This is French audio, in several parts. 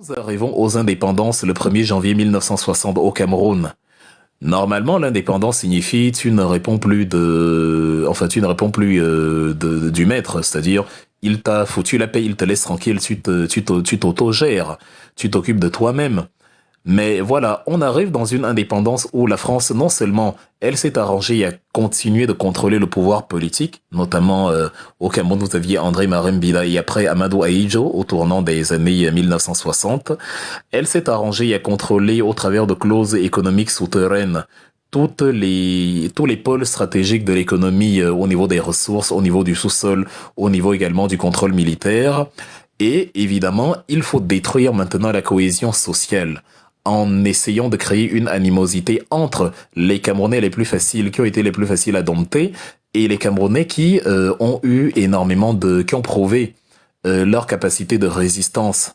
Nous arrivons aux indépendances le 1er janvier 1960 au Cameroun. Normalement, l'indépendance signifie tu ne réponds plus tu ne réponds plus du maître, c'est-à-dire il t'a foutu la paix, il te laisse tranquille, tu t'autogères, tu t'occupes de toi-même. Mais voilà, on arrive dans une indépendance où la France, non seulement elle s'est arrangée à continuer de contrôler le pouvoir politique, notamment au Cameroun, vous aviez André Marembida et après Amadou Ahidjo au tournant des années 1960, elle s'est arrangée à contrôler au travers de clauses économiques souterraines tous les pôles stratégiques de l'économie au niveau des ressources, au niveau du sous-sol, au niveau également du contrôle militaire. Et évidemment, il faut détruire maintenant la cohésion sociale en essayant de créer une animosité entre les Camerounais les plus faciles, qui ont été les plus faciles à dompter, et les Camerounais qui qui ont prouvé leur capacité de résistance,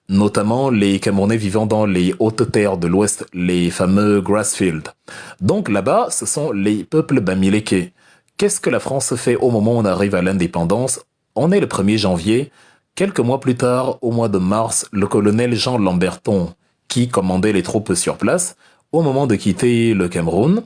notamment les Camerounais vivant dans les hautes terres de l'Ouest, les fameux Grassfields. Donc là-bas, ce sont les peuples bamileke. Qu'est-ce que la France fait au moment où on arrive à l'indépendance? On est le 1er janvier. Quelques mois plus tard, au mois de mars, le colonel Jean Lamberton, qui commandait les troupes sur place, au moment de quitter le Cameroun,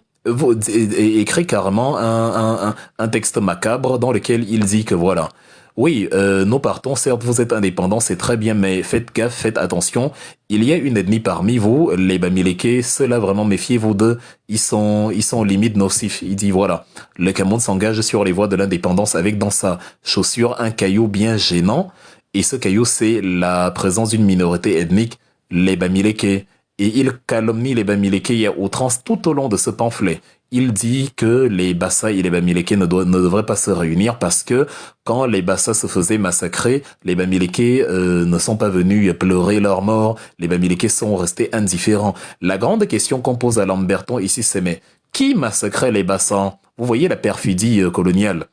écrit carrément un texte macabre dans lequel il dit que voilà, oui, nous partons, certes vous êtes indépendants, c'est très bien, mais faites gaffe, faites attention, il y a une ethnie parmi vous, les Bamileke, ceux-là vraiment méfiez-vous d'eux, ils sont limite nocifs. Il dit voilà, le Cameroun s'engage sur les voies de l'indépendance avec dans sa chaussure un caillou bien gênant, et ce caillou c'est la présence d'une minorité ethnique, les Bamileke, et il calomnie les Bamileke et outrance tout au long de ce pamphlet. Il dit que les Bassa et les Bamileke ne devraient pas se réunir parce que quand les Bassa se faisaient massacrer, les Bamileke ne sont pas venus pleurer leur mort, les Bamileke sont restés indifférents. La grande question qu'on pose à Lamberton ici, c'est mais qui massacrait les Bassa? Vous voyez la perfidie coloniale.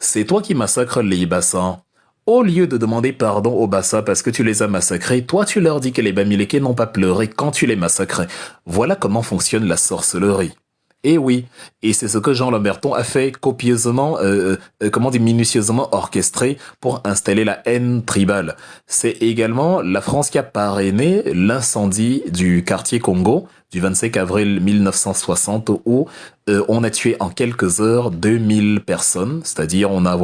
C'est toi qui massacres les Bassa. Au lieu de demander pardon aux Bassa parce que tu les as massacrés, toi tu leur dis que les Bamileke n'ont pas pleuré quand tu les massacrais. Voilà comment fonctionne la sorcellerie. Et oui, et c'est ce que Jean Lamberton a fait copieusement, minutieusement orchestré pour installer la haine tribale. C'est également la France qui a parrainé l'incendie du quartier Congo du 25 avril 1960 où on a tué en quelques heures 2000 personnes, c'est-à-dire on a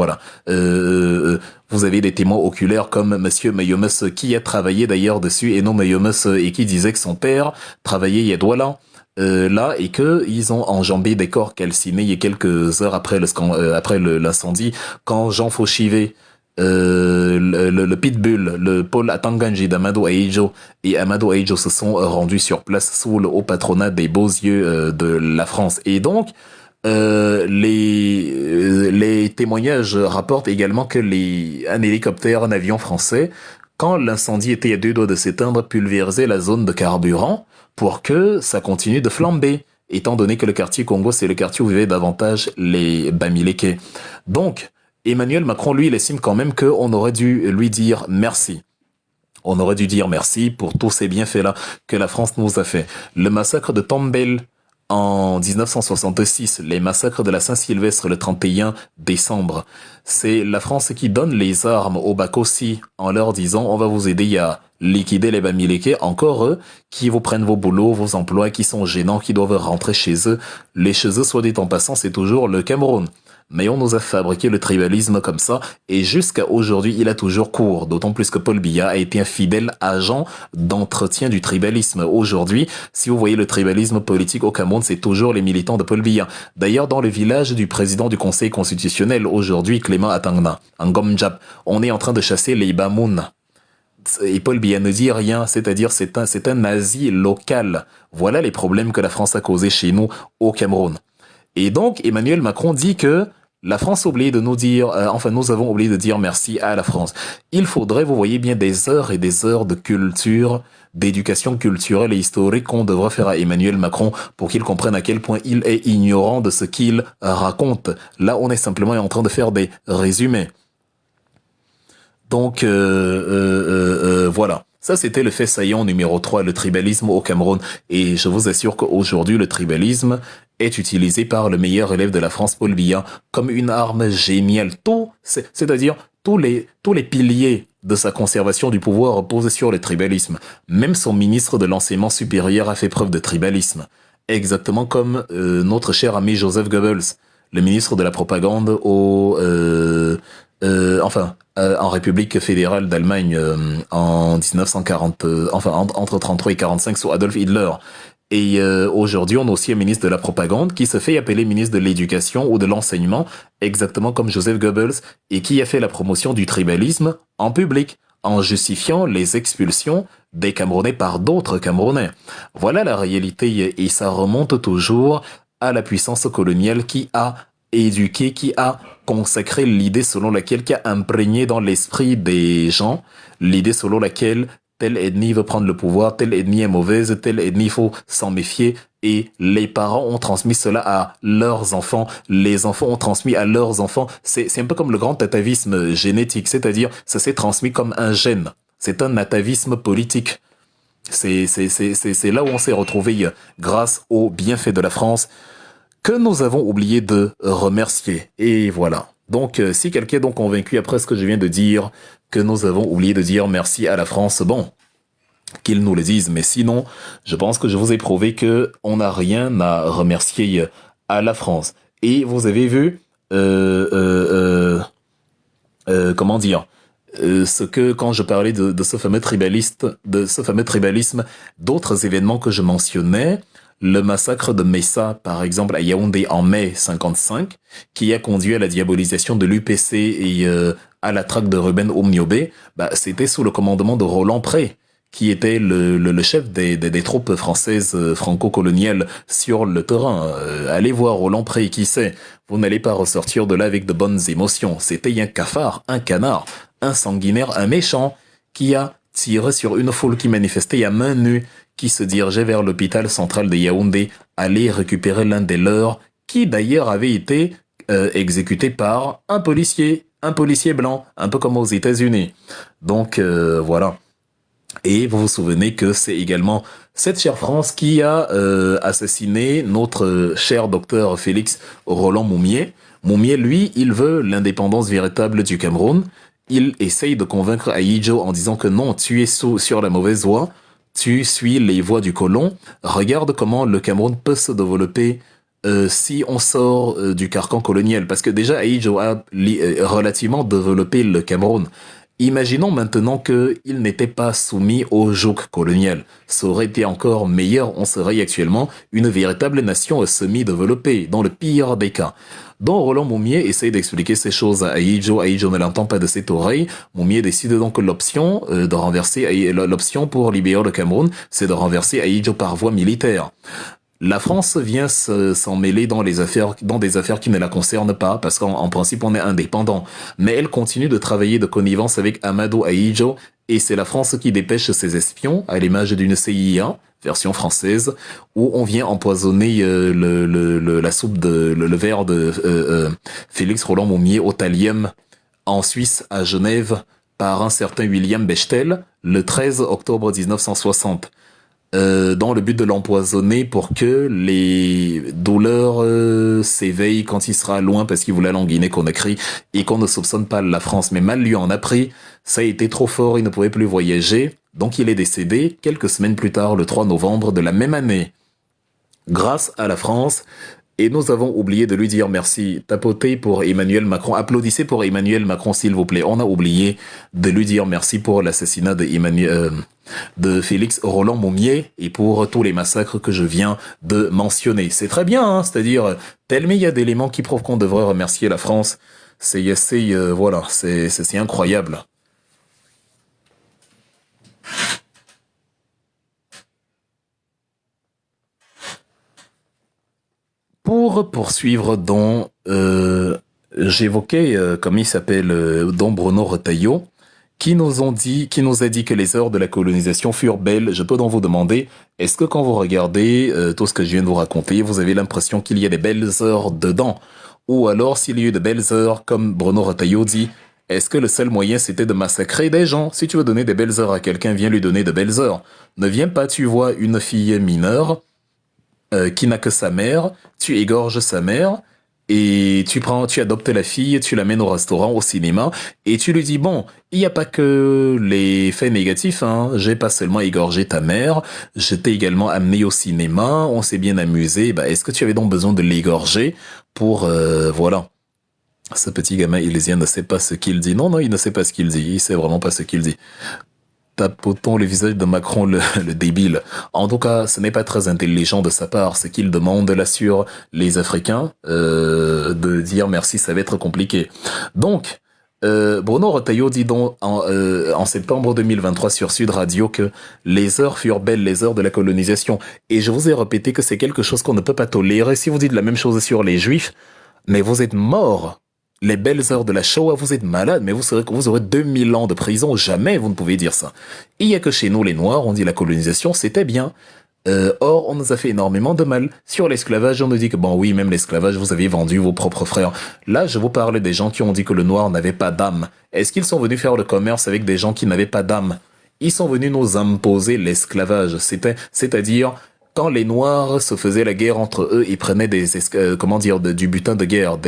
vous avez des témoins oculaires comme Monsieur Meyomes qui a travaillé d'ailleurs dessus et non Meyomes et qui disait que son père travaillait à Douala. Là et que ils ont enjambé des corps calcinés il y a quelques heures après l'incendie quand Jean Fauchivet le pitbull, le pôle Atanganji d'Amadou Ahidjo et Amadou Ahidjo se sont rendus sur place sous le haut patronat des beaux yeux de la France. Et donc, les témoignages rapportent également que un hélicoptère, un avion français, quand l'incendie était à 2 doigts de s'éteindre, pulvérisait la zone de carburant pour que ça continue de flamber, étant donné que le quartier Congo, c'est le quartier où vivaient davantage les Bamileke. Donc, Emmanuel Macron, lui, il estime quand même qu'on aurait dû lui dire merci. On aurait dû dire merci pour tous ces bienfaits-là que la France nous a fait. Le massacre de Tombelle en 1966, les massacres de la Saint-Sylvestre le 31 décembre, c'est la France qui donne les armes aux Bakossi en leur disant on va vous aider à liquider les Bamileke, encore eux, qui vous prennent vos boulots, vos emplois, qui sont gênants, qui doivent rentrer chez eux. Les chez eux, soit dit en passant, c'est toujours le Cameroun. Mais on nous a fabriqué le tribalisme comme ça, et jusqu'à aujourd'hui, il a toujours cours, d'autant plus que Paul Biya a été un fidèle agent d'entretien du tribalisme. Aujourd'hui, si vous voyez le tribalisme politique au Cameroun, c'est toujours les militants de Paul Biya. D'ailleurs, dans le village du président du Conseil constitutionnel, aujourd'hui, Clément Atangna, en Gomjap, on est en train de chasser les Bamoun. Et Paul Biya ne dit rien, c'est-à-dire c'est un nazi local. Voilà les problèmes que la France a causés chez nous au Cameroun. Et donc, Emmanuel Macron dit que la France a oublié de nous dire, nous avons oublié de dire merci à la France. Il faudrait, vous voyez bien, des heures et des heures de culture, d'éducation culturelle et historique qu'on devrait faire à Emmanuel Macron pour qu'il comprenne à quel point il est ignorant de ce qu'il raconte. Là, on est simplement en train de faire des résumés. Donc, voilà. Ça, c'était le fait saillant numéro 3, le tribalisme au Cameroun. Et je vous assure qu'aujourd'hui, le tribalisme est utilisé par le meilleur élève de la France, Paul Biya, comme une arme géniale. C'est-à-dire, tous les piliers de sa conservation du pouvoir reposent sur le tribalisme. Même son ministre de l'enseignement supérieur a fait preuve de tribalisme. Exactement comme notre cher ami Joseph Goebbels, le ministre de la propagande en République fédérale d'Allemagne en 1940, entre 33 et 45 sous Adolf Hitler. Et aujourd'hui, on a aussi un ministre de la propagande qui se fait appeler ministre de l'éducation ou de l'enseignement, exactement comme Joseph Goebbels, et qui a fait la promotion du tribalisme en public, en justifiant les expulsions des Camerounais par d'autres Camerounais. Voilà la réalité, et ça remonte toujours à la puissance coloniale qui a éduqué, qui a consacré l'idée selon laquelle, qui a imprégné dans l'esprit des gens, l'idée selon laquelle telle ethnie veut prendre le pouvoir, telle ethnie est mauvaise, telle ethnie, il faut s'en méfier. Et les parents ont transmis cela à leurs enfants, les enfants ont transmis à leurs enfants. C'est un peu comme le grand atavisme génétique, c'est-à-dire ça s'est transmis comme un gène. C'est un atavisme politique. C'est là où on s'est retrouvé grâce aux bienfaits de la France que nous avons oublié de remercier. Et voilà. Donc, si quelqu'un est donc convaincu après ce que je viens de dire, que nous avons oublié de dire merci à la France, bon, qu'ils nous le disent. Mais sinon, je pense que je vous ai prouvé que on n'a rien à remercier à la France. Et vous avez vu, comment dire, ce que quand je parlais de ce fameux tribalisme, d'autres événements que je mentionnais, le massacre de Messa, par exemple, à Yaoundé en mai 55, qui a conduit à la diabolisation de l'UPC et à la traque de Ruben Omniobé, c'était sous le commandement de Roland Pré, qui était le chef des troupes françaises franco-coloniales sur le terrain. Allez voir Roland Pré, qui sait, vous n'allez pas ressortir de là avec de bonnes émotions. C'était un cafard, un canard, un sanguinaire, un méchant, qui a tiré sur une foule qui manifestait à main nue, qui se dirigeait vers l'hôpital central de Yaoundé, aller récupérer l'un des leurs, qui d'ailleurs avait été exécuté par un policier blanc, un peu comme aux États-Unis. Donc voilà. Et vous vous souvenez que c'est également cette chère France qui a assassiné notre cher docteur Félix Roland Moumié. Moumié, lui, il veut l'indépendance véritable du Cameroun. Il essaye de convaincre Ahidjo en disant que non, tu es sur la mauvaise voie. Tu suis les voies du colon. Regarde comment le Cameroun peut se développer si on sort du carcan colonial. Parce que déjà, Ahidjo a relativement développé le Cameroun. Imaginons maintenant qu'il n'était pas soumis au joug colonial. Ça aurait été encore meilleur, on serait actuellement une véritable nation semi-développée, dans le pire des cas. Donc Roland Moumié essaye d'expliquer ces choses à Ahidjo. Ahidjo ne l'entend pas de cette oreille. Moumié décide donc que l'option pour libérer le Cameroun, c'est de renverser Ahidjo par voie militaire. La France vient s'en mêler dans des affaires qui ne la concernent pas, parce qu'en principe on est indépendant. Mais elle continue de travailler de connivence avec Amadou Ahidjo, et c'est la France qui dépêche ses espions, à l'image d'une CIA, version française, où on vient empoisonner la soupe le verre de Félix Roland Moumié au thallium en Suisse, à Genève, par un certain William Bechtel, le 13 octobre 1960. Dans le but de l'empoisonner pour que les douleurs s'éveillent quand il sera loin, parce qu'il voulait aller en Guinée-Conakry et qu'on ne soupçonne pas la France. Mais mal lui en a pris, ça a été trop fort, il ne pouvait plus voyager, donc il est décédé quelques semaines plus tard, le 3 novembre de la même année, grâce à la France. Et nous avons oublié de lui dire merci. Tapotez pour Emmanuel Macron. Applaudissez pour Emmanuel Macron, s'il vous plaît. On a oublié de lui dire merci pour l'assassinat de Félix Roland Moumié et pour tous les massacres que je viens de mentionner. C'est très bien, hein, c'est-à-dire, tellement il y a d'éléments qui prouvent qu'on devrait remercier la France. C'est assez, voilà, c'est incroyable. Pour poursuivre, j'évoquais, comme il s'appelle, Don Bruno Retailleau, qui nous a dit que les heures de la colonisation furent belles. Je peux donc vous demander, est-ce que quand vous regardez tout ce que je viens de vous raconter, vous avez l'impression qu'il y a des belles heures dedans? Ou alors, s'il y a eu de belles heures, comme Bruno Retailleau dit, est-ce que le seul moyen c'était de massacrer des gens? Si tu veux donner des belles heures à quelqu'un, viens lui donner de belles heures. Ne viens pas, tu vois une fille mineure, qui n'a que sa mère, tu égorges sa mère, et tu adoptes la fille, tu l'amènes au restaurant, au cinéma, et tu lui dis, bon, il n'y a pas que les faits négatifs, hein. J'ai pas seulement égorgé ta mère, je t'ai également amené au cinéma, on s'est bien amusé, bah, est-ce que tu avais donc besoin de l'égorger pour, voilà. Ce petit gamin ilésien ne sait pas ce qu'il dit. Non, non, il ne sait pas ce qu'il dit. Il sait vraiment pas ce qu'il dit. Tapotons le visage de Macron, le débile. En tout cas, ce n'est pas très intelligent de sa part. Ce qu'il demande là sur les Africains, de dire merci, ça va être compliqué. Donc, Bruno Retailleau dit donc en septembre 2023 sur Sud Radio que les heures furent belles, les heures de la colonisation. Et je vous ai répété que c'est quelque chose qu'on ne peut pas tolérer. Si vous dites la même chose sur les Juifs, mais vous êtes morts. Les belles heures de la Shoah, vous êtes malade, mais vous saurez que vous aurez 2000 ans de prison. Jamais vous ne pouvez dire ça. Il y a que chez nous, les Noirs, on dit la colonisation, c'était bien. Or, on nous a fait énormément de mal. Sur l'esclavage, on nous dit que bon oui, même l'esclavage, vous aviez vendu vos propres frères. Là, je vous parle des gens qui ont dit que le noir n'avait pas d'âme. Est-ce qu'ils sont venus faire le commerce avec des gens qui n'avaient pas d'âme? Ils sont venus nous imposer l'esclavage. C'est-à-dire, quand les noirs se faisaient la guerre entre eux, ils prenaient du butin de guerre,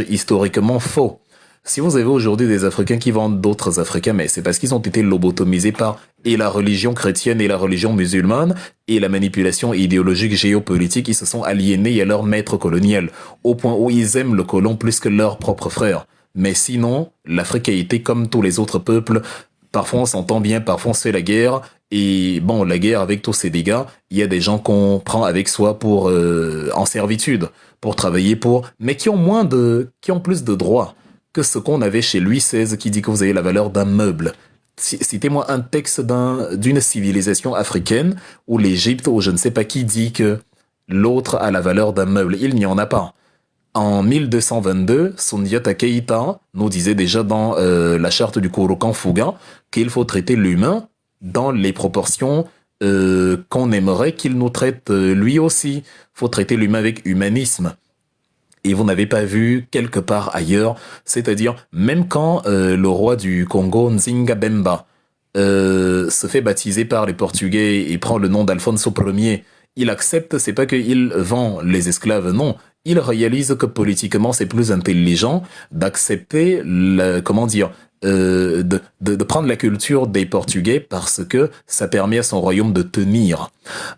historiquement faux. Si vous avez aujourd'hui des Africains qui vendent d'autres Africains, mais c'est parce qu'ils ont été lobotomisés par et la religion chrétienne et la religion musulmane et la manipulation idéologique géopolitique, ils se sont aliénés à leur maître colonial, au point où ils aiment le colon plus que leurs propres frères. Mais sinon, l'Afrique a été comme tous les autres peuples. Parfois on s'entend bien, parfois on se fait la guerre. Et bon, la guerre avec tous ses dégâts, il y a des gens qu'on prend avec soi pour en servitude, pour travailler pour, mais qui ont plus de droits que ce qu'on avait chez Louis XVI qui dit que vous avez la valeur d'un meuble. Citez-moi un texte d'une civilisation africaine ou l'Égypte ou je ne sais pas qui dit que l'autre a la valeur d'un meuble. Il n'y en a pas. En 1222, Sundiata Keïta nous disait déjà dans la charte du Kouroukan Fouga qu'il faut traiter l'humain dans les proportions qu'on aimerait qu'il nous traite lui aussi. Faut traiter l'humain avec humanisme. Et vous n'avez pas vu quelque part ailleurs, c'est-à-dire même quand le roi du Congo, Nzinga Bemba, se fait baptiser par les Portugais et prend le nom d'Alfonso Ier, il accepte, c'est pas qu'il vend les esclaves, non. Il réalise que politiquement c'est plus intelligent d'accepter, de prendre la culture des Portugais parce que ça permet à son royaume de tenir.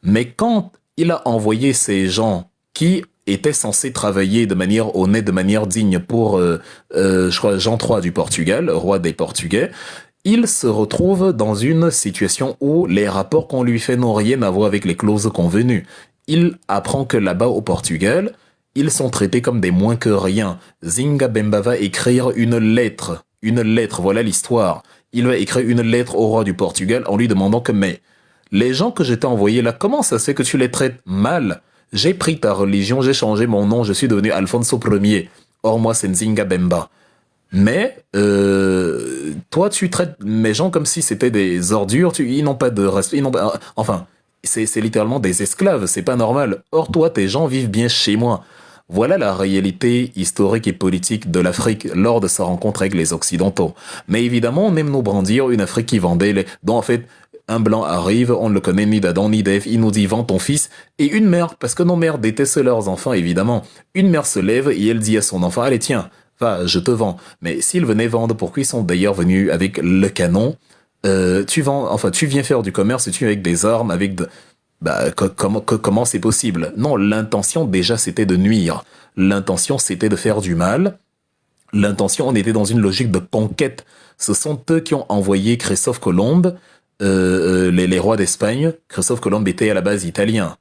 Mais quand il a envoyé ces gens qui étaient censés travailler de manière honnête, de manière digne pour, je crois, Jean III du Portugal, roi des Portugais, il se retrouve dans une situation où les rapports qu'on lui fait n'ont rien à voir avec les clauses convenues. Il apprend que là-bas au Portugal, ils sont traités comme des moins que rien. Zinga Bemba va écrire une lettre, voilà l'histoire. Il va écrire une lettre au roi du Portugal en lui demandant que, mais, les gens que je t'ai envoyés là, comment ça se fait que tu les traites mal? J'ai pris ta religion, j'ai changé mon nom, je suis devenu Alfonso Ier. Or moi, c'est Nzinga Bemba. Mais toi, tu traites mes gens comme si c'était des ordures. Ils n'ont pas de respect. Enfin, c'est littéralement des esclaves. C'est pas normal. Or toi, tes gens vivent bien chez moi. Voilà la réalité historique et politique de l'Afrique lors de sa rencontre avec les Occidentaux. Mais évidemment, on aime nous brandir une Afrique qui vendait dont en fait, un blanc arrive, on ne le connaît ni d'Adam ni d'Ève, il nous dit vends ton fils. Et une mère, parce que nos mères détestent leurs enfants évidemment, une mère se lève et elle dit à son enfant, allez tiens, va, je te vends. Mais s'ils venaient vendre, pourquoi ils sont d'ailleurs venus avec le canon? Tu viens faire du commerce et tu viens avec des armes, comment c'est possible? Non, l'intention déjà c'était de nuire. L'intention c'était de faire du mal. L'intention, on était dans une logique de conquête. Ce sont eux qui ont envoyé Christophe Colomb, les rois d'Espagne. Christophe Colomb était à la base italien.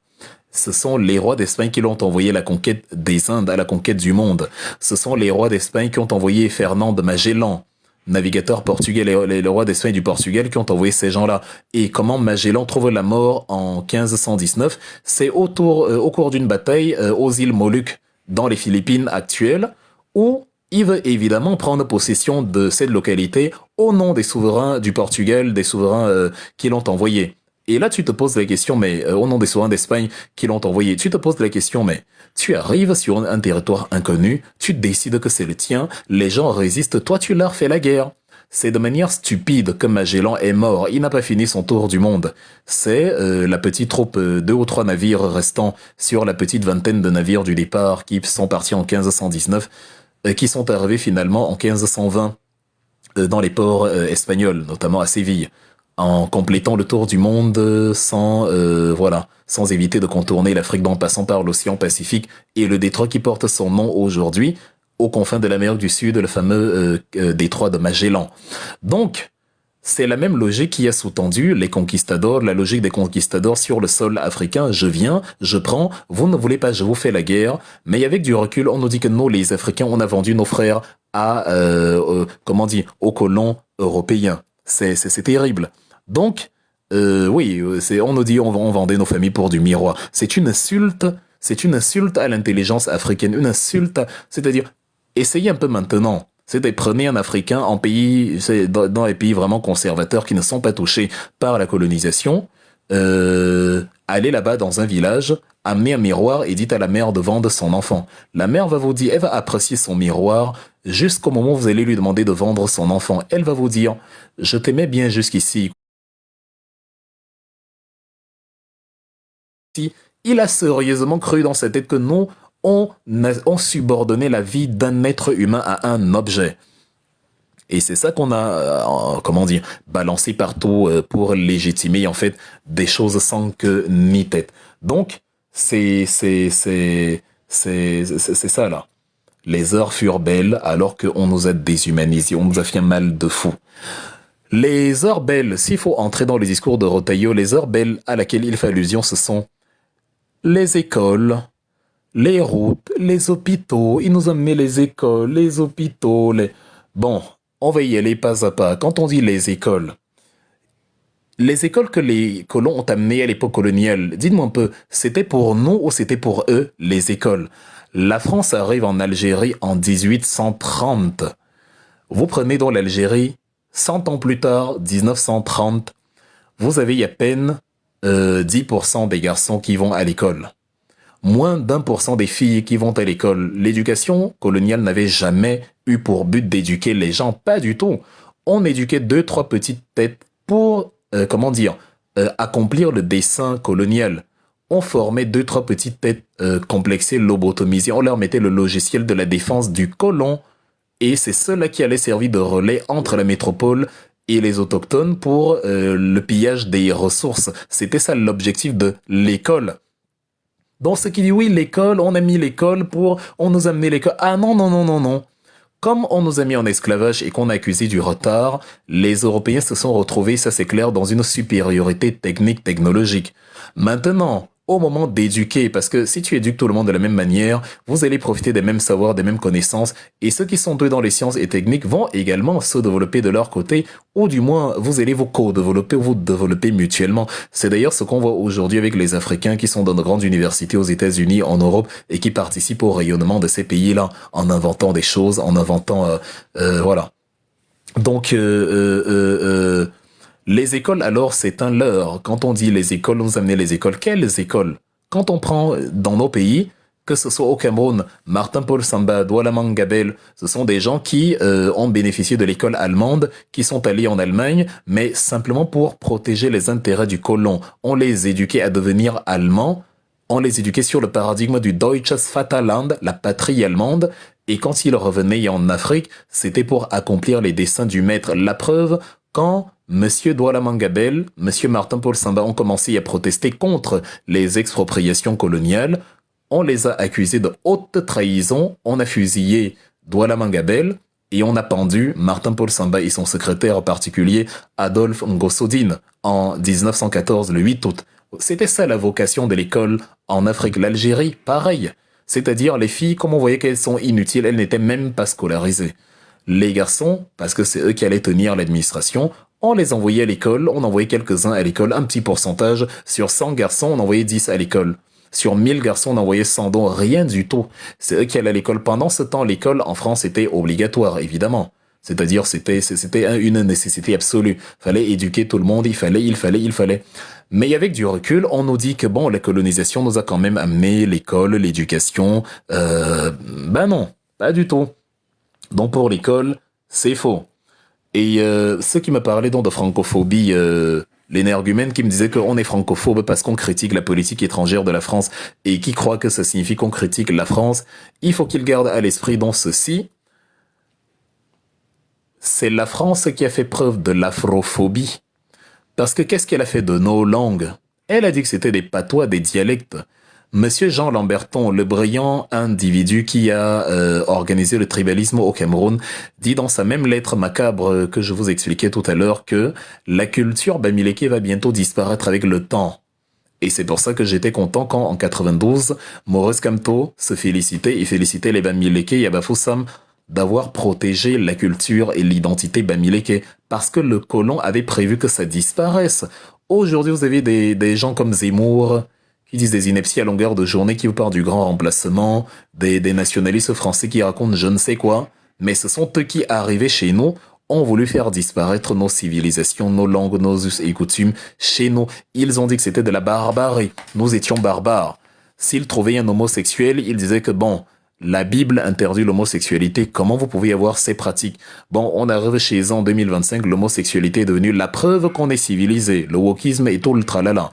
Ce sont les rois d'Espagne qui l'ont envoyé à la conquête des Indes, à la conquête du monde. Ce sont les rois d'Espagne qui ont envoyé Fernand de Magellan, navigateur portugais, les rois d'Espagne du Portugal qui ont envoyé ces gens-là. Et comment Magellan trouve la mort en 1519? C'est au cours d'une bataille aux îles Moluques, dans les Philippines actuelles, où il veut évidemment prendre possession de cette localité au nom des souverains du Portugal, des souverains qui l'ont envoyé. Et là, tu te poses la question, mais au nom des souverains d'Espagne qui l'ont envoyé, tu te poses la question, mais tu arrives sur un territoire inconnu, tu décides que c'est le tien, les gens résistent, toi tu leur fais la guerre. C'est de manière stupide que Magellan est mort, il n'a pas fini son tour du monde. C'est la petite troupe, 2 ou 3 navires restants sur la petite vingtaine de navires du départ qui sont partis en 1519, qui sont arrivés finalement en 1520 dans les ports espagnols, notamment à Séville, en complétant le tour du monde sans éviter de contourner l'Afrique en passant par l'océan Pacifique et le détroit qui porte son nom aujourd'hui, aux confins de l'Amérique du Sud, le fameux détroit de Magellan. Donc, c'est la même logique qui a sous-tendu les conquistadors, la logique des conquistadors sur le sol africain. Je viens, je prends, vous ne voulez pas, je vous fais la guerre. Mais avec du recul, on nous dit que nous, les Africains, on a vendu nos frères à, aux colons européens. C'est terrible. Donc, oui, on nous dit on vendait nos familles pour du miroir. C'est une insulte à l'intelligence africaine, une insulte, c'est-à-dire, essayez un peu maintenant. C'est prenez un Africain en pays, dans les pays vraiment conservateurs qui ne sont pas touchés par la colonisation, allez là-bas dans un village, amenez un miroir et dites à la mère de vendre son enfant. La mère va vous dire, elle va apprécier son miroir jusqu'au moment où vous allez lui demander de vendre son enfant. Elle va vous dire, je t'aimais bien jusqu'ici. Il a sérieusement cru dans sa tête que nous, on subordonné la vie d'un être humain à un objet. Et c'est ça qu'on a, balancé partout pour légitimer en fait des choses sans queue ni tête. Donc c'est ça là. Les heures furent belles alors qu'on nous a déshumanisés, on nous a fait un mal de fou. Les heures belles, s'il faut entrer dans les discours de Rotaillot, les heures belles à laquelle il fait allusion, ce sont les écoles, les routes, les hôpitaux. Il nous a amené les écoles, les hôpitaux, Bon, on va y aller pas à pas. Quand on dit les écoles que les colons ont amenées à l'époque coloniale, dites-moi un peu, c'était pour nous ou c'était pour eux, les écoles? La France arrive en Algérie en 1830. Vous prenez donc l'Algérie, 100 ans plus tard, 1930, vous avez à peine 10% des garçons qui vont à l'école. Moins d'1% des filles qui vont à l'école. L'éducation coloniale n'avait jamais eu pour but d'éduquer les gens, pas du tout. On éduquait 2-3 petites têtes pour, accomplir le dessein colonial. On formait 2-3 petites têtes complexées, lobotomisées. On leur mettait le logiciel de la défense du colon. Et c'est cela qui allait servir de relais entre la métropole et les autochtones pour le pillage des ressources. C'était ça l'objectif de l'école. Donc, ce qui dit oui, l'école, on a mis l'école on nous a amené l'école. Ah non, non, non, non, non. Comme on nous a mis en esclavage et qu'on a accusé du retard, les Européens se sont retrouvés, ça c'est clair, dans une supériorité technique, technologique. Maintenant, au moment d'éduquer, parce que si tu éduques tout le monde de la même manière, vous allez profiter des mêmes savoirs, des mêmes connaissances, et ceux qui sont doués dans les sciences et techniques vont également se développer de leur côté, ou du moins, vous allez vous co-développer, vous développer mutuellement. C'est d'ailleurs ce qu'on voit aujourd'hui avec les Africains qui sont dans de grandes universités aux États-Unis, en Europe, et qui participent au rayonnement de ces pays-là, en inventant des choses, en inventant, voilà. Donc, les écoles, alors, c'est un leurre. Quand on dit les écoles, on nous amenait les écoles. Quelles écoles? Quand on prend dans nos pays, que ce soit au Cameroun, Martin-Paul Samba, Douala Mangabel, ce sont des gens qui ont bénéficié de l'école allemande, qui sont allés en Allemagne, mais simplement pour protéger les intérêts du colon. On les éduquait à devenir allemands, on les éduquait sur le paradigme du Deutsches Vaterland, la patrie allemande, et quand ils revenaient en Afrique, c'était pour accomplir les desseins du maître. La preuve, quand Monsieur Douala Mangabel, Monsieur Martin-Paul Samba ont commencé à protester contre les expropriations coloniales, on les a accusés de haute trahison, on a fusillé Douala Mangabel et on a pendu Martin-Paul Samba et son secrétaire particulier Adolphe Ngosodine en 1914, le 8 août. C'était ça la vocation de l'école en Afrique. L'Algérie, pareil. C'est-à-dire les filles, comme on voyait qu'elles sont inutiles, elles n'étaient même pas scolarisées. Les garçons, parce que c'est eux qui allaient tenir l'administration, on les envoyait à l'école, on envoyait quelques-uns à l'école, un petit pourcentage. Sur 100 garçons, on envoyait 10 à l'école. Sur 1000 garçons, on envoyait 100, donc rien du tout. C'est eux qui allaient à l'école. Pendant ce temps, l'école en France était obligatoire, évidemment. C'est-à-dire, c'était une nécessité absolue. Fallait éduquer tout le monde, il fallait. Mais avec du recul, on nous dit que bon, la colonisation nous a quand même amené l'école, l'éducation. Ben non, pas du tout. Donc pour l'école, c'est faux. Et ceux qui me parlaient donc de francophobie, l'énergumène qui me disait qu'on est francophobe parce qu'on critique la politique étrangère de la France et qui croit que ça signifie qu'on critique la France, il faut qu'il garde à l'esprit dans ceci, c'est la France qui a fait preuve de l'afrophobie. Parce que qu'est-ce qu'elle a fait de nos langues? Elle a dit que c'était des patois, des dialectes. Monsieur Jean Lamberton, le brillant individu qui a organisé le tribalisme au Cameroun, dit dans sa même lettre macabre que je vous expliquais tout à l'heure que la culture bamileke va bientôt disparaître avec le temps. Et c'est pour ça que j'étais content quand, en 92, Maurice Kamto se félicitait et félicitait les Bamileke et Abafoussam d'avoir protégé la culture et l'identité bamileke, parce que le colon avait prévu que ça disparaisse. Aujourd'hui, vous avez des gens comme Zemmour, qui disent des inepties à longueur de journée, qui vous parlent du grand remplacement, des nationalistes français qui racontent je ne sais quoi, mais ce sont eux qui, arrivés chez nous, ont voulu faire disparaître nos civilisations, nos langues, nos us et coutumes chez nous. Ils ont dit que c'était de la barbarie. Nous étions barbares. S'ils trouvaient un homosexuel, ils disaient que bon, la Bible interdit l'homosexualité. Comment vous pouvez avoir ces pratiques? Bon, on arrive chez eux en 2025, l'homosexualité est devenue la preuve qu'on est civilisé. Le wokisme est tout le tralala.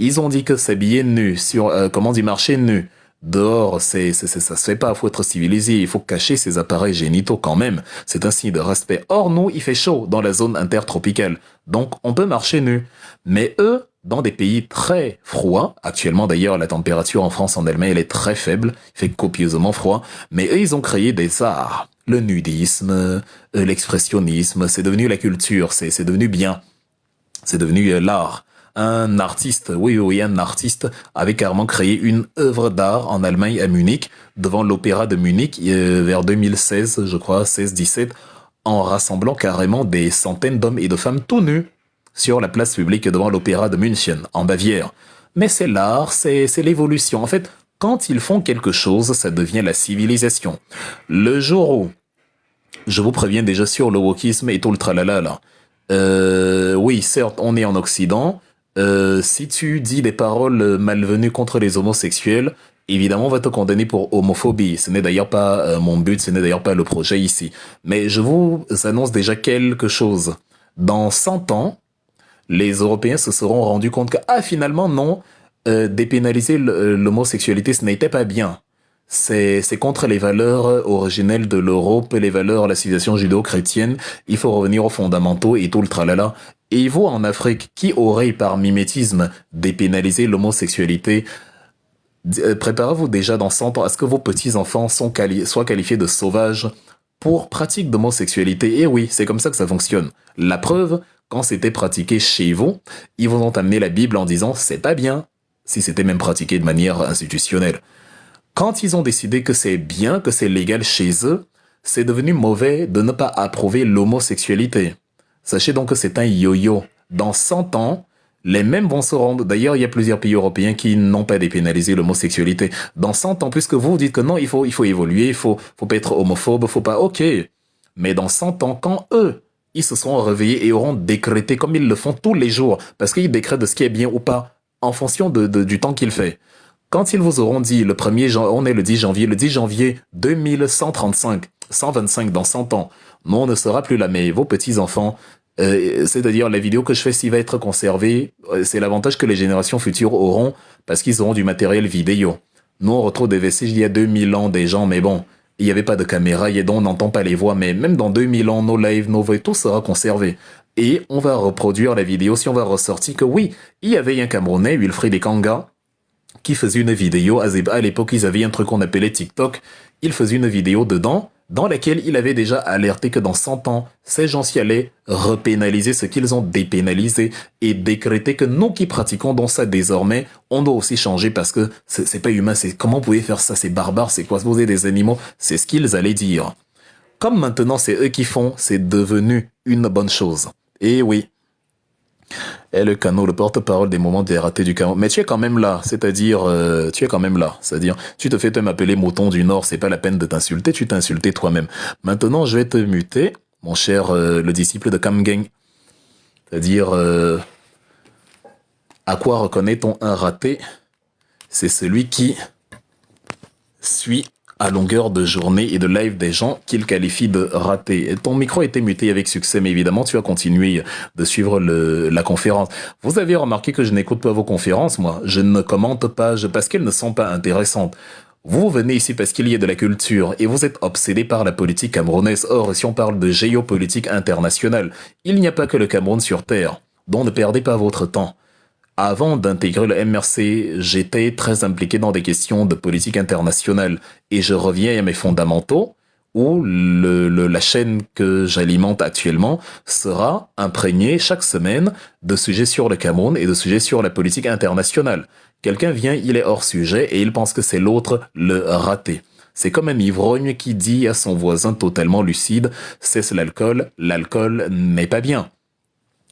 Ils ont dit que s'habiller nu, marcher nu, dehors, ça se fait pas, faut être civilisé, il faut cacher ses appareils génitaux quand même. C'est un signe de respect. Or, nous, il fait chaud dans la zone intertropicale. Donc, on peut marcher nu. Mais eux, dans des pays très froids, actuellement d'ailleurs la température en France en Allemagne elle est très faible, il fait copieusement froid, mais eux ils ont créé des arts, le nudisme, l'expressionnisme, c'est devenu la culture, c'est devenu bien, c'est devenu l'art. Un artiste, oui, un artiste avait carrément créé une œuvre d'art en Allemagne à Munich, devant l'opéra de Munich, vers 2016, je crois, 16-17, en rassemblant carrément des centaines d'hommes et de femmes tout nus sur la place publique devant l'opéra de München, en Bavière. Mais c'est l'art, c'est l'évolution. En fait, quand ils font quelque chose, ça devient la civilisation. Le jour où, je vous préviens déjà sur le wokisme et tout le tralala là, oui, certes, on est en Occident, si tu dis des paroles malvenues contre les homosexuels, évidemment, on va te condamner pour homophobie. Ce n'est d'ailleurs pas mon but, ce n'est d'ailleurs pas le projet ici. Mais je vous annonce déjà quelque chose. Dans 100 ans, les Européens se seront rendus compte que, finalement, non, dépénaliser l'homosexualité, ce n'était pas bien. C'est contre les valeurs originelles de l'Europe, les valeurs de la civilisation judéo-chrétienne. Il faut revenir aux fondamentaux et tout le tralala. Et vous, en Afrique, qui aurait, par mimétisme, dépénalisé l'homosexualité, préparez-vous déjà dans 100 ans à ce que vos petits-enfants soient qualifiés de sauvages pour pratique d'homosexualité. Et oui, c'est comme ça que ça fonctionne. La preuve, quand c'était pratiqué chez vous, ils vous ont amené la Bible en disant c'est pas bien, si c'était même pratiqué de manière institutionnelle. Quand ils ont décidé que c'est bien, que c'est légal chez eux, c'est devenu mauvais de ne pas approuver l'homosexualité. Sachez donc que c'est un yo-yo. Dans 100 ans, les mêmes vont se rendre. D'ailleurs, il y a plusieurs pays européens qui n'ont pas dépénalisé l'homosexualité. Dans 100 ans, puisque vous dites que non, il faut évoluer, il faut pas être homophobe, faut pas, ok. Mais dans 100 ans, quand eux, ils se seront réveillés et auront décrété comme ils le font tous les jours, parce qu'ils décrètent de ce qui est bien ou pas, en fonction du temps qu'il fait. Quand ils vous auront dit le 1er janvier, on est le 10 janvier 2135, 125 dans 100 ans, nous on ne sera plus là, mais vos petits-enfants, c'est-à-dire la vidéo que je fais s'il va être conservée, c'est l'avantage que les générations futures auront, parce qu'ils auront du matériel vidéo. Nous on retrouve des vestiges il y a 2000 ans des gens, mais bon, il n'y avait pas de caméra, et donc on n'entend pas les voix, mais même dans 2000 ans, nos lives, nos voix, tout sera conservé. Et on va reproduire la vidéo si on va ressortir que oui, il y avait un Camerounais, Wilfried Ekanga, qui faisait une vidéo, à l'époque ils avaient un truc qu'on appelait TikTok, il faisait une vidéo dedans, dans laquelle il avait déjà alerté que dans 100 ans, ces gens-ci allaient repénaliser ce qu'ils ont dépénalisé et décréter que nous qui pratiquons dans ça désormais, on doit aussi changer parce que c'est pas humain, c'est comment vous pouvez faire ça, c'est barbare, c'est quoi, vous êtes des animaux, c'est ce qu'ils allaient dire. Comme maintenant c'est eux qui font, c'est devenu une bonne chose. Et oui. Et le canot, le porte-parole des moments des ratés du Cameroun. Mais tu es quand même là, c'est-à-dire, tu es quand même là. C'est-à-dire, tu te fais m'appeler mouton du Nord, c'est pas la peine de t'insulter, tu t'es insulté toi-même. Maintenant, je vais te muter, mon cher, le disciple de Kamgeng. C'est-à-dire, À quoi reconnaît-on un raté? C'est celui qui suit à longueur de journée et de live des gens qu'il qualifie de ratés. Et ton micro a été muté avec succès, mais évidemment, tu as continué de suivre la conférence. Vous avez remarqué que je n'écoute pas vos conférences, moi. Je ne commente pas, parce qu'elles ne sont pas intéressantes. Vous venez ici parce qu'il y a de la culture et vous êtes obsédé par la politique camerounaise. Or, si on parle de géopolitique internationale, il n'y a pas que le Cameroun sur Terre. Donc ne perdez pas votre temps. Avant d'intégrer le MRC, j'étais très impliqué dans des questions de politique internationale et je reviens à mes fondamentaux où la chaîne que j'alimente actuellement sera imprégnée chaque semaine de sujets sur le Cameroun et de sujets sur la politique internationale. Quelqu'un vient, il est hors sujet et il pense que c'est l'autre le raté. C'est comme un ivrogne qui dit à son voisin totalement lucide, cesse l'alcool n'est pas bien.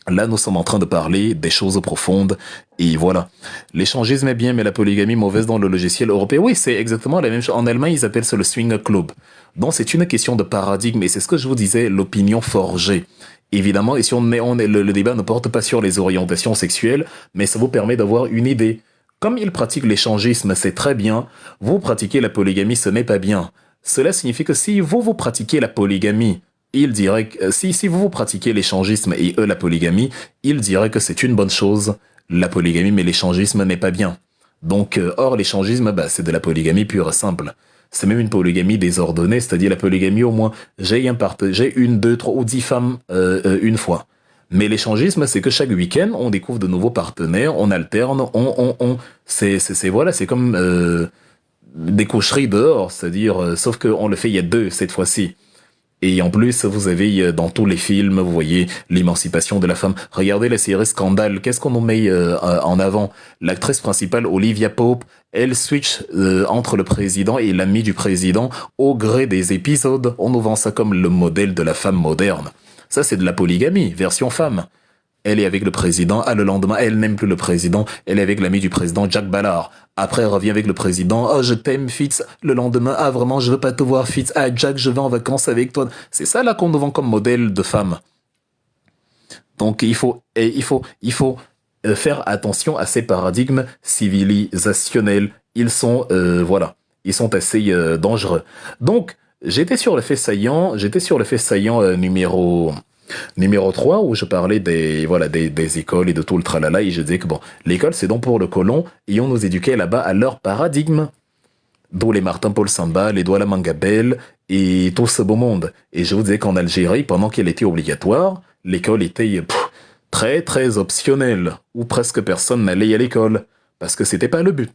Là, nous sommes en train de parler des choses profondes, et voilà. L'échangisme est bien, mais la polygamie mauvaise dans le logiciel européen. Oui, c'est exactement la même chose. En Allemagne, ils appellent ça le swing club. Donc, c'est une question de paradigme, et c'est ce que je vous disais, l'opinion forgée. Évidemment, et si le débat ne porte pas sur les orientations sexuelles, mais ça vous permet d'avoir une idée. Comme ils pratiquent l'échangisme, c'est très bien. Vous pratiquez la polygamie, ce n'est pas bien. Cela signifie que si vous pratiquez la polygamie, il dirait que si vous pratiquez l'échangisme et eux la polygamie, il dirait que c'est une bonne chose, la polygamie, mais l'échangisme n'est pas bien. Donc, or, l'échangisme, c'est de la polygamie pure et simple. C'est même une polygamie désordonnée, c'est-à-dire la polygamie, au moins, j'ai une, deux, trois ou 10 femmes une fois. Mais l'échangisme, c'est que chaque week-end, on découvre de nouveaux partenaires, on alterne, c'est comme des coucheries dehors, c'est-à-dire, sauf qu'on le fait il y a 2 cette fois-ci. Et en plus, vous avez dans tous les films, vous voyez l'émancipation de la femme. Regardez la série Scandale, qu'est-ce qu'on nous met en avant? L'actrice principale, Olivia Pope, elle switch entre le président et l'ami du président au gré des épisodes. On nous vend ça comme le modèle de la femme moderne. Ça, c'est de la polygamie, version femme. Elle est avec le président, le lendemain, elle n'aime plus le président, elle est avec l'ami du président, Jack Ballard. Après, elle revient avec le président, oh, je t'aime, Fitz. Le lendemain, ah, vraiment, je veux pas te voir, Fitz. Ah, Jack, je vais en vacances avec toi. C'est ça, là, qu'on nous vend comme modèle de femme. Donc, il faut faire attention à ces paradigmes civilisationnels. Ils sont, ils sont assez dangereux. Donc, j'étais sur le fait saillant numéro 3, où je parlais des écoles et de tout le tralala, et je disais que l'école c'est donc pour le colon, et on nous éduquait là-bas à leur paradigme. D'où les Martin-Paul Samba, les Douala Mangabel, et tout ce beau monde. Et je vous disais qu'en Algérie, pendant qu'elle était obligatoire, l'école était très très optionnelle, où presque personne n'allait à l'école, parce que c'était pas le but.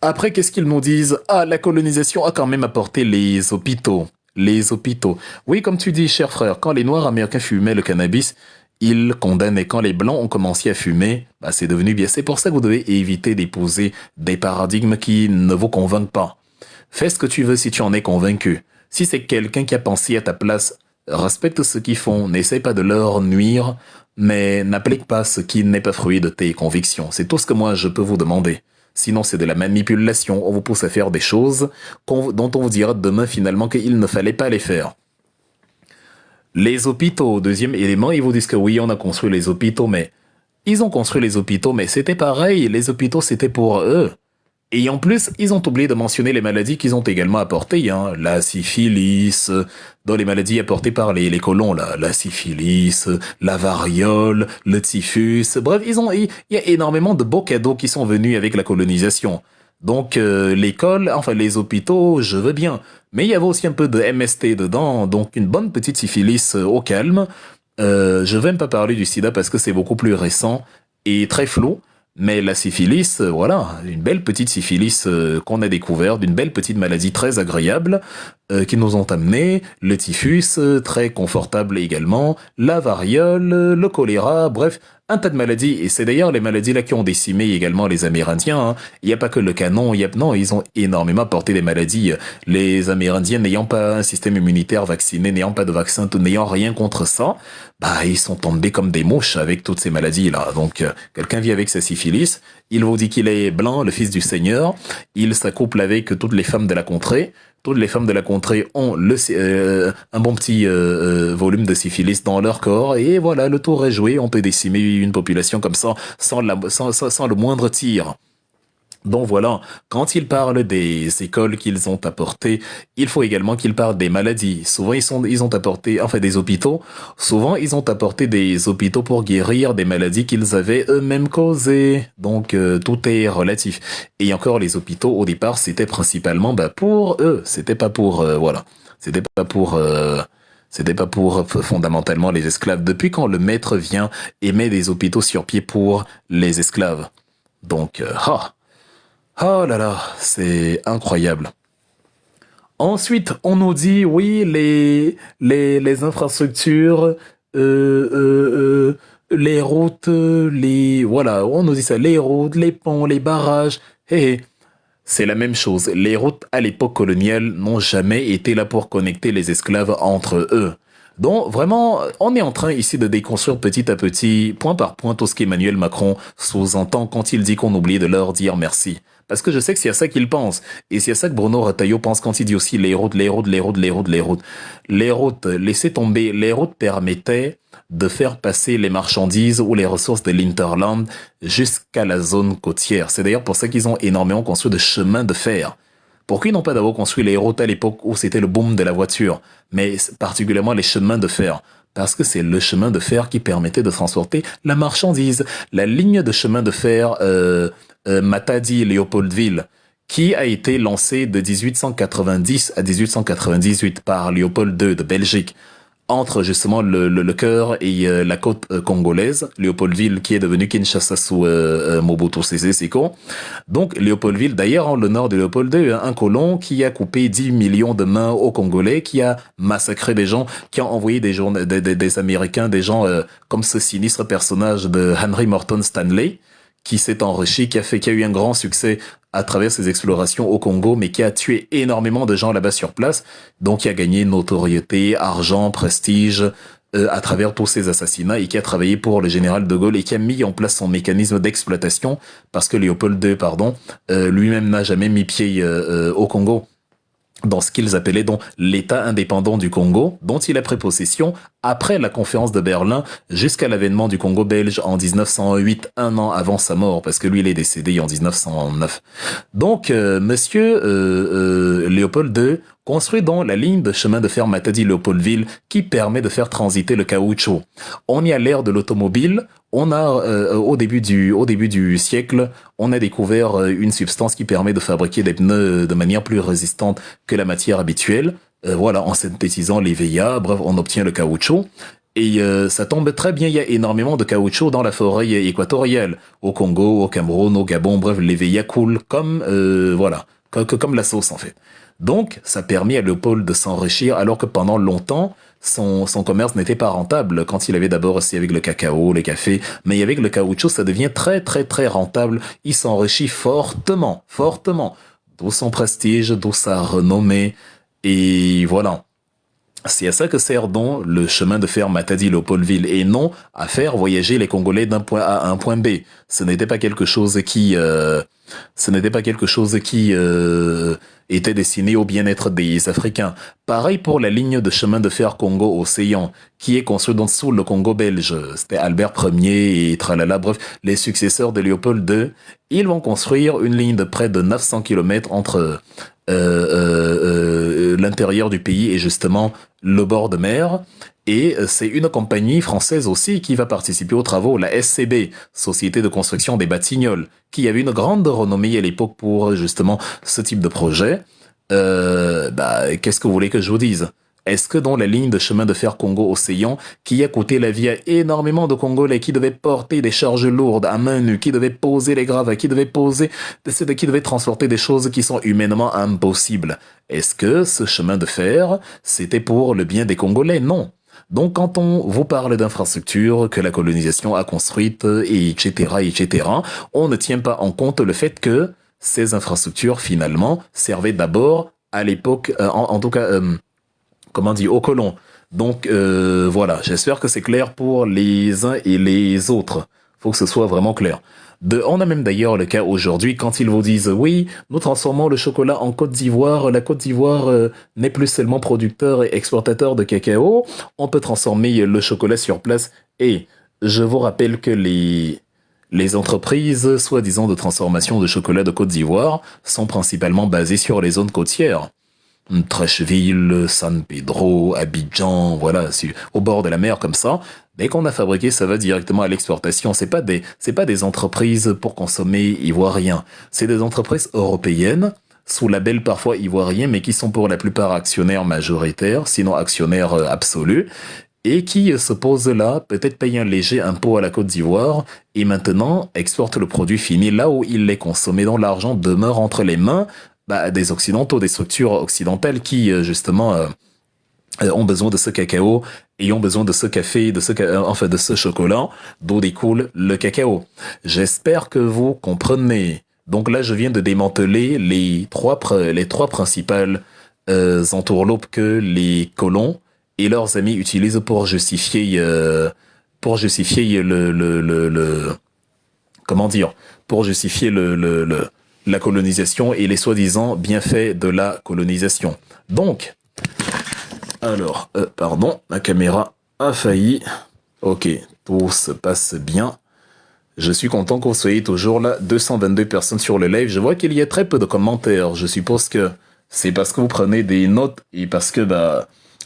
Après, qu'est-ce qu'ils nous disent? Ah, la colonisation a quand même apporté les hôpitaux. Les hôpitaux. Oui, comme tu dis, cher frère, quand les Noirs américains fumaient le cannabis, ils condamnaient. Quand les Blancs ont commencé à fumer, c'est devenu bien. C'est pour ça que vous devez éviter d'épouser des paradigmes qui ne vous convainquent pas. Fais ce que tu veux si tu en es convaincu. Si c'est quelqu'un qui a pensé à ta place, respecte ce qu'ils font, n'essaie pas de leur nuire, mais n'applique pas ce qui n'est pas fruit de tes convictions. C'est tout ce que moi je peux vous demander. Sinon, c'est de la manipulation. On vous pousse à faire des choses dont on vous dira demain finalement qu'il ne fallait pas les faire. Les hôpitaux, deuxième élément, ils vous disent que oui, on a construit les hôpitaux, mais ils ont construit les hôpitaux, mais c'était pareil. Les hôpitaux, c'était pour eux. Et en plus, ils ont oublié de mentionner les maladies qu'ils ont également apportées, hein. La syphilis, dans les maladies apportées par les colons, là, la syphilis, la variole, le typhus. Bref, il y a énormément de beaux cadeaux qui sont venus avec la colonisation. Donc, l'école, enfin, les hôpitaux, je veux bien. Mais il y avait aussi un peu de MST dedans, donc une bonne petite syphilis au calme. Je vais même pas parler du sida parce que c'est beaucoup plus récent et très flou. Mais la syphilis, voilà, une belle petite syphilis qu'on a découverte, une belle petite maladie très agréable qui nous ont amené, le typhus, très confortable également, la variole, le choléra, bref, un tas de maladies. Et c'est d'ailleurs les maladies là qui ont décimé également les Amérindiens. Hein. Il n'y a pas que le canon, non, ils ont énormément porté des maladies. Les Amérindiens n'ayant pas un système immunitaire vacciné, n'ayant pas de vaccin, n'ayant rien contre ça, ils sont tombés comme des mouches avec toutes ces maladies-là. Donc, quelqu'un vit avec sa syphilis, il vous dit qu'il est blanc, le fils du Seigneur, il s'accouple avec toutes les femmes de la contrée, toutes les femmes de la contrée ont un bon petit volume de syphilis dans leur corps, et voilà, le tour est joué, on peut décimer une population comme ça sans le moindre tir. Donc voilà, quand ils parlent des écoles qu'ils ont apportées, il faut également qu'ils parlent des maladies. Souvent ils ont apporté, enfin des hôpitaux, souvent ils ont apporté des hôpitaux pour guérir des maladies qu'ils avaient eux-mêmes causées. Donc tout est relatif. Et encore les hôpitaux au départ c'était principalement pour eux, c'était pas pour voilà, c'était pas pour fondamentalement les esclaves. Depuis quand le maître vient et met des hôpitaux sur pied pour les esclaves? Donc oh là là, c'est incroyable. Ensuite, on nous dit, oui, les infrastructures, les routes, voilà, on nous dit ça, les routes, les ponts, les barrages, c'est la même chose. Les routes à l'époque coloniale n'ont jamais été là pour connecter les esclaves entre eux. Donc vraiment, on est en train ici de déconstruire petit à petit, point par point, tout ce qu'Emmanuel Macron sous-entend quand il dit qu'on oublie de leur dire merci. Parce que je sais que c'est à ça qu'il pense. Et c'est à ça que Bruno Retailleau pense quand il dit aussi les routes, les routes, les routes, les routes, les routes. Les routes, laissez tomber, les routes permettaient de faire passer les marchandises ou les ressources de l'Interland jusqu'à la zone côtière. C'est d'ailleurs pour ça qu'ils ont énormément construit de chemins de fer. Pourquoi ils n'ont pas d'abord construit les routes à l'époque où c'était le boom de la voiture, mais particulièrement les chemins de fer? Parce que c'est le chemin de fer qui permettait de transporter la marchandise. La ligne de chemin de fer Matadi-Léopoldville, qui a été lancée de 1890 à 1898 par Léopold II de Belgique, entre justement le cœur et la côte congolaise, Léopoldville qui est devenu Kinshasa sous Mobutu Sese Seko. Donc Léopoldville, d'ailleurs, le nord de Léopold II, un colon qui a coupé 10 millions de mains aux Congolais, qui a massacré des gens, qui a envoyé des Américains, des gens comme ce sinistre personnage de Henry Morton Stanley, qui s'est enrichi, qui a eu un grand succès à travers ses explorations au Congo, mais qui a tué énormément de gens là-bas sur place, donc qui a gagné notoriété, argent, prestige à travers tous ces assassinats, et qui a travaillé pour le général de Gaulle et qui a mis en place son mécanisme d'exploitation, parce que Léopold II, lui-même n'a jamais mis pied au Congo, dans ce qu'ils appelaient donc l'État indépendant du Congo, dont il a pris possession après la conférence de Berlin jusqu'à l'avènement du Congo belge en 1908, un an avant sa mort, parce que lui, il est décédé en 1909. Donc, monsieur Léopold II construit donc la ligne de chemin de fer Matadi-Léopoldville qui permet de faire transiter le caoutchouc. On y a l'ère de l'automobile. On a, au début du siècle, on a découvert une substance qui permet de fabriquer des pneus de manière plus résistante que la matière habituelle. Voilà, en synthétisant les VIA, bref, on obtient le caoutchouc. Et ça tombe très bien, il y a énormément de caoutchouc dans la forêt équatoriale. Au Congo, au Cameroun, au Gabon, bref, les VIA coulent comme, comme la sauce en fait. Donc, ça permet à Léopold de s'enrichir, alors que pendant longtemps, son commerce n'était pas rentable quand il avait d'abord aussi avec le cacao, le café, mais avec le caoutchouc, ça devient très très très rentable. Il s'enrichit fortement, fortement. D'où son prestige, d'où sa renommée, et voilà. C'est à ça que sert donc le chemin de fer Matadi-Léopoldville, et non à faire voyager les Congolais d'un point A à un point B. Ce n'était pas quelque chose qui était destiné au bien-être des Africains. Pareil pour la ligne de chemin de fer Congo-Océan, qui est construite donc sous le Congo belge. C'était Albert Ier et tralala, bref, les successeurs de Léopold II. Ils vont construire une ligne de près de 900 km entre l'intérieur du pays et justement le bord de mer. Et c'est une compagnie française aussi qui va participer aux travaux, la SCB, Société de construction des Batignolles, qui avait une grande renommée à l'époque pour justement ce type de projet. Qu'est-ce que vous voulez que je vous dise? Est-ce que dans la ligne de chemin de fer Congo-Océan, qui a coûté la vie à énormément de Congolais, qui devaient porter des charges lourdes à main nue, qui devaient poser les gravats, qui devaient transporter des choses qui sont humainement impossibles, est-ce que ce chemin de fer, c'était pour le bien des Congolais? Non. Donc quand on vous parle d'infrastructures que la colonisation a construites, et etc., on ne tient pas en compte le fait que ces infrastructures, finalement, servaient d'abord à l'époque, en tout cas, aux colons. Donc voilà, j'espère que c'est clair pour les uns et les autres. Faut que ce soit vraiment clair. On a même d'ailleurs le cas aujourd'hui quand ils vous disent oui, nous transformons le chocolat en Côte d'Ivoire. La Côte d'Ivoire n'est plus seulement producteur et exportateur de cacao. On peut transformer le chocolat sur place. Et je vous rappelle que les entreprises, soi-disant de transformation de chocolat de Côte d'Ivoire, sont principalement basées sur les zones côtières. Treichville, San Pedro, Abidjan, voilà, au bord de la mer comme ça. Dès qu'on a fabriqué, ça va directement à l'exportation. C'est pas des entreprises pour consommer ivoirien. C'est des entreprises européennes, sous label parfois ivoirien, mais qui sont pour la plupart actionnaires majoritaires, sinon actionnaires absolus, et qui se posent là, peut-être payent un léger impôt à la Côte d'Ivoire, et maintenant exportent le produit fini là où il est consommé, dont l'argent demeure entre les mains des Occidentaux, des structures occidentales qui, justement, ont besoin de ce cacao et ont besoin de ce café, de ce chocolat, d'où découle le cacao. J'espère que vous comprenez. Donc là, je viens de démanteler les trois principales entourloupes que les colons et leurs amis utilisent pour justifier comment dire, pour justifier la colonisation et les soi-disant bienfaits de la colonisation. Donc, alors, pardon, ma caméra a failli. Ok, tout se passe bien. Je suis content que vous soyez toujours là. 222 personnes sur le live. Je vois qu'il y a très peu de commentaires. Je suppose que c'est parce que vous prenez des notes et parce que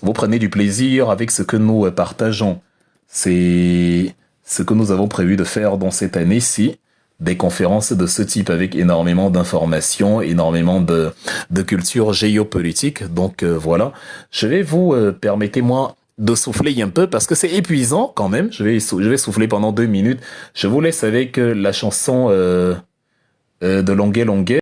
vous prenez du plaisir avec ce que nous partageons. C'est ce que nous avons prévu de faire dans cette année-ci. Des conférences de ce type avec énormément d'informations, énormément de culture géopolitique. Donc voilà, je vais vous permettez-moi de souffler un peu parce que c'est épuisant quand même. Je vais souffler pendant 2 minutes. Je vous laisse avec la chanson de Longuet Longuet.